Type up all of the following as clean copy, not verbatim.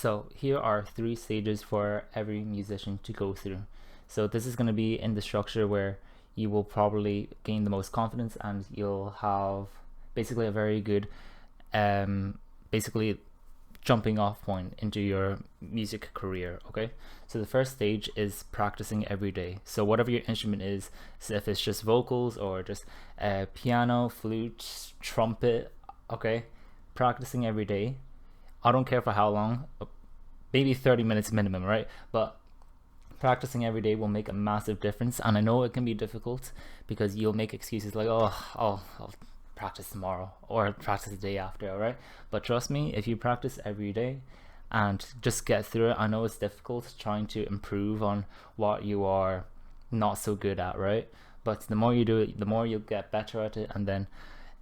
So here are 3 stages for every musician to go through. So this is going to be in the structure where you will probably gain the most confidence, and you'll have basically a very good basically jumping off point into your music career. Okay, so the first stage is practicing every day. So whatever your instrument is, so if it's just vocals or just piano, flute, trumpet, okay, practicing every day. I don't care for how long, maybe 30 minutes minimum, right? But practicing every day will make a massive difference. And I know it can be difficult because you'll make excuses like, oh, I'll practice tomorrow or practice the day after, all right? But trust me, if you practice every day and just get through it, I know it's difficult trying to improve on what you are not so good at, right? But the more you do it, the more you'll get better at it, and then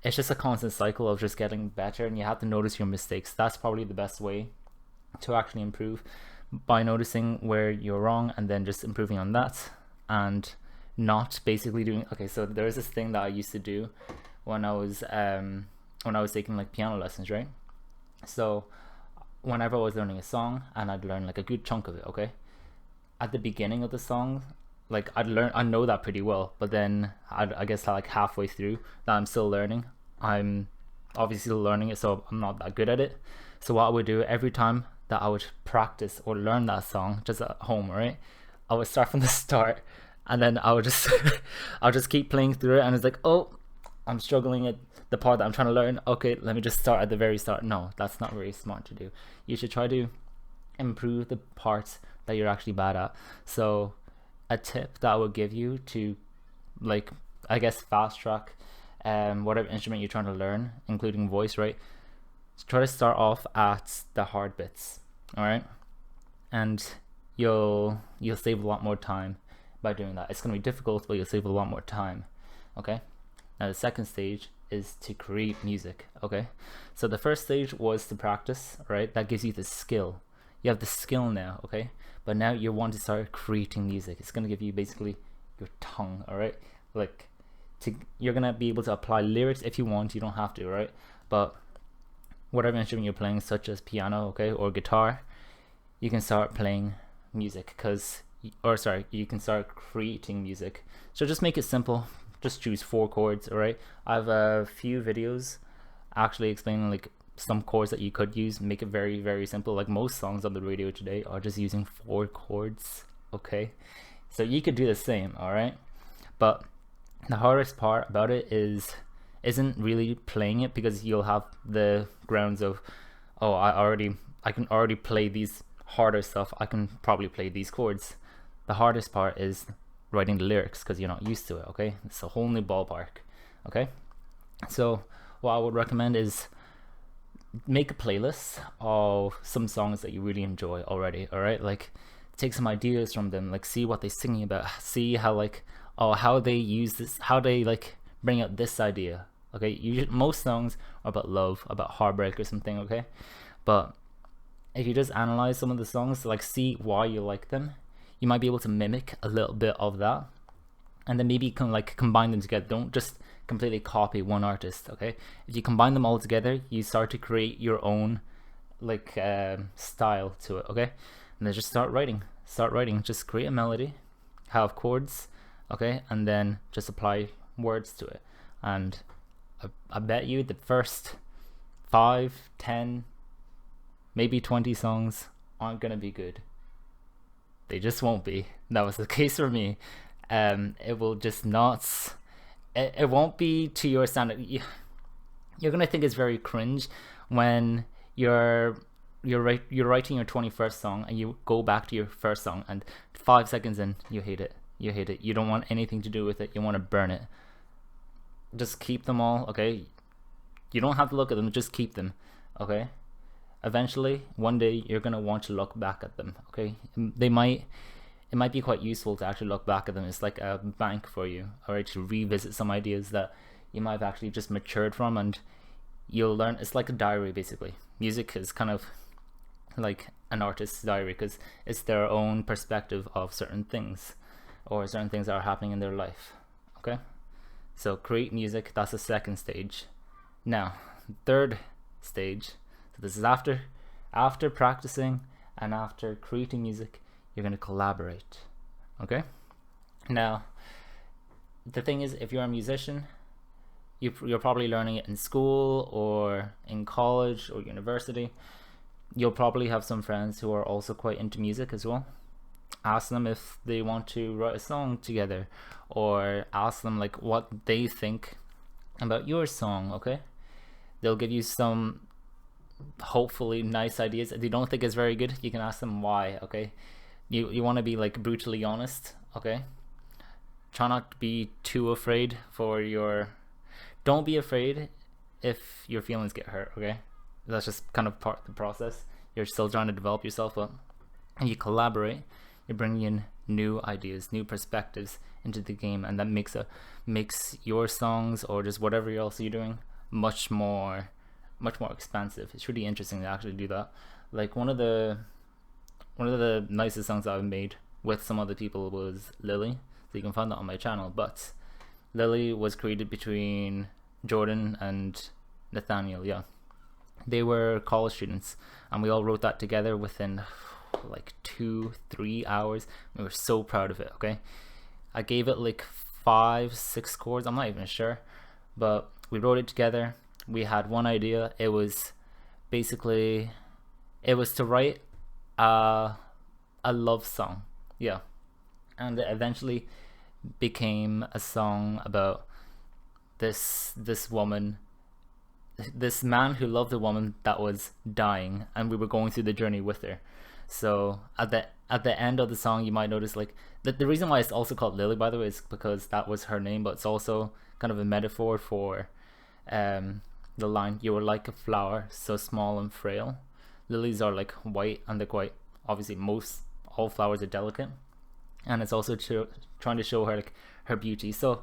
it's just a constant cycle of just getting better, and you have to notice your mistakes. That's probably the best way to actually improve, by noticing where you're wrong and then just improving on that, and not basically doing, okay, so there's this thing that I used to do when I was taking like piano lessons, right? So whenever I was learning a song and I'd learn like a good chunk of it, okay, at the beginning of the song, like I know that pretty well, but then I guess like halfway through that I'm still learning, I'm obviously learning it, so I'm not that good at it. So what I would do every time that I would practice or learn that song just at home, right, I would start from the start, and then I would just I'll just keep playing through it, and it's like, oh, I'm struggling at the part that I'm trying to learn, okay, let me just start at the very start. No, that's not very smart to do. You should try to improve the parts that you're actually bad at. So a tip that I would give you to, like, I guess fast track whatever instrument you're trying to learn, including voice, right, try to start off at the hard bits, all right, and you'll save a lot more time by doing that. It's going to be difficult, but you'll save a lot more time. Okay, now the second stage is to create music. Okay, so the first stage was to practice, right? That gives you the skill. You have the skill now, okay, but now you want to start creating music. It's going to give you basically your tongue, all right, like you're going to be able to apply lyrics if you want. You don't have to, right? But whatever instrument you're playing, such as piano, okay, or guitar, you can start playing music, you can start creating music. So just make it simple. Just choose 4 chords, all right? I have a few videos actually explaining like some chords that you could use. Make it very, very simple. Like most songs on the radio today are just using 4 chords, okay? So you could do the same, all right? But the hardest part about it isn't really playing it, because you'll have the grounds of, oh, I can already play these harder stuff, I can probably play these chords. The hardest part is writing the lyrics, because you're not used to it, okay? It's a whole new ballpark, okay? So what I would recommend is make a playlist of some songs that you really enjoy already, all right? Like take some ideas from them, like see what they're singing about, see how like, oh, how they use this, how they like bring out this idea, okay? Most songs are about love, about heartbreak or something, okay? But if you just analyze some of the songs, like see why you like them, you might be able to mimic a little bit of that, and then maybe you can like combine them together. Don't just completely copy one artist, okay? If you combine them all together, you start to create your own like style to it, okay? And then just start writing, just create a melody, have chords, okay, and then just apply words to it. And I bet you the first 5, 10, maybe 20 songs aren't gonna be good. They just won't be. That was the case for me. It will just not, it won't be to your standard. You're gonna think it's very cringe when you're writing your 21st song and you go back to your first song, and 5 seconds in you hate it. You don't want anything to do with it. You want to burn it. Just keep them all, okay? You don't have to look at them, just keep them, okay? Eventually, one day, you're gonna want to look back at them, okay? It might be quite useful to actually look back at them. It's like a bank for you, alright, to revisit some ideas that you might have actually just matured from, and you'll learn. It's like a diary, basically. Music is kind of like an artist's diary, because it's their own perspective of certain things, or certain things that are happening in their life, okay? So create music, that's the second stage. Now, third stage, so this is after practicing and after creating music, you're going to collaborate. Okay? Now, the thing is, if you're a musician, you're probably learning it in school or in college or university. You'll probably have some friends who are also quite into music as well. Ask them if they want to write a song together, or ask them like what they think about your song. Okay, they'll give you some hopefully nice ideas. If they don't think it's very good, you can ask them why. Okay, you want to be like brutally honest. Okay, try not to be too afraid for your, don't be afraid if your feelings get hurt. Okay, that's just kind of part of the process. You're still trying to develop yourself, but you collaborate, you're bringing in new ideas, new perspectives into the game, and that makes your songs or just whatever else you're doing much more expansive. It's really interesting to actually do that. Like one of the nicest songs I've made with some other people was Lily, so you can find that on my channel. But Lily was created between Jordan and Nathaniel. Yeah, they were college students, and we all wrote that together within like 2-3 hours. We were so proud of it. Okay, I gave it like 5-6 chords, I'm not even sure, but we wrote it together. We had one idea. It was basically, it was to write a love song. Yeah, and it eventually became a song about this woman, this man who loved a woman that was dying, and we were going through the journey with her. So at the end of the song, you might notice like the reason why it's also called Lily, by the way, is because that was her name, but it's also kind of a metaphor for the line, "You were like a flower, so small and frail." Lilies are like white, and they're quite, obviously all flowers are delicate, and it's also trying to show her like her beauty. So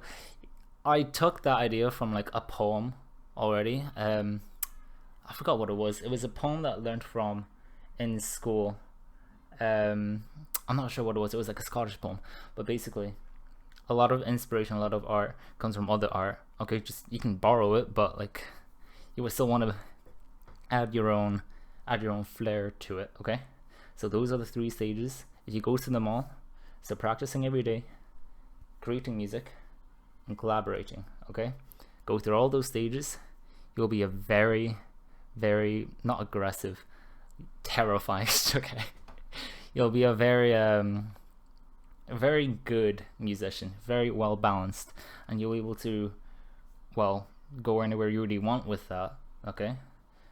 I took that idea from like a poem already. I forgot what it was. It was a poem that I learned from in school. I'm not sure what it was. It was like a Scottish poem, but basically a lot of inspiration, a lot of art comes from other art. Okay, just you can borrow it, but like you would still want to add your own flair to it. Okay, so those are the 3 stages. If you go through them all, so practicing every day, creating music, and collaborating. Okay, go through all those stages, you'll be a very, very not aggressive, terrifying. Okay, you'll be a very good musician, very well balanced, and you'll be able to, well, go anywhere you really want with that. Okay,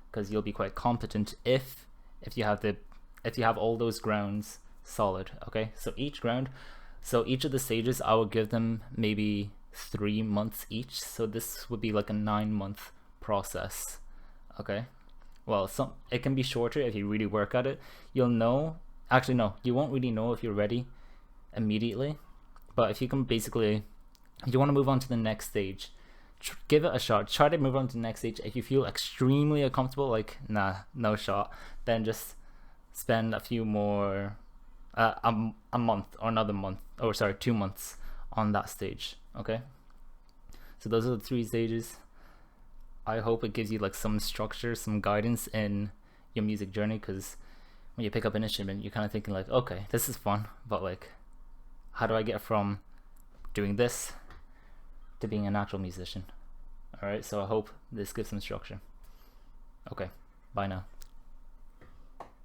because you'll be quite competent if you have all those grounds solid. Okay, so each of the stages, I will give them maybe 3 months each, so this would be like a 9-month process. Okay, well, it can be shorter if you really work at it. You'll know, actually no, you won't really know if you're ready immediately, but if you can basically, if you want to move on to the next stage, give it a shot. Try to move on to the next stage. If you feel extremely uncomfortable, like nah, no shot, then just spend a few more a month or another month, or sorry, 2 months on that stage. Okay, so those are the 3 stages. I hope it gives you like some structure, some guidance in your music journey, because when you pick up an instrument, you're kind of thinking like, okay, this is fun, but like, how do I get from doing this to being an actual musician? All right, so I hope this gives some structure. Okay, bye now.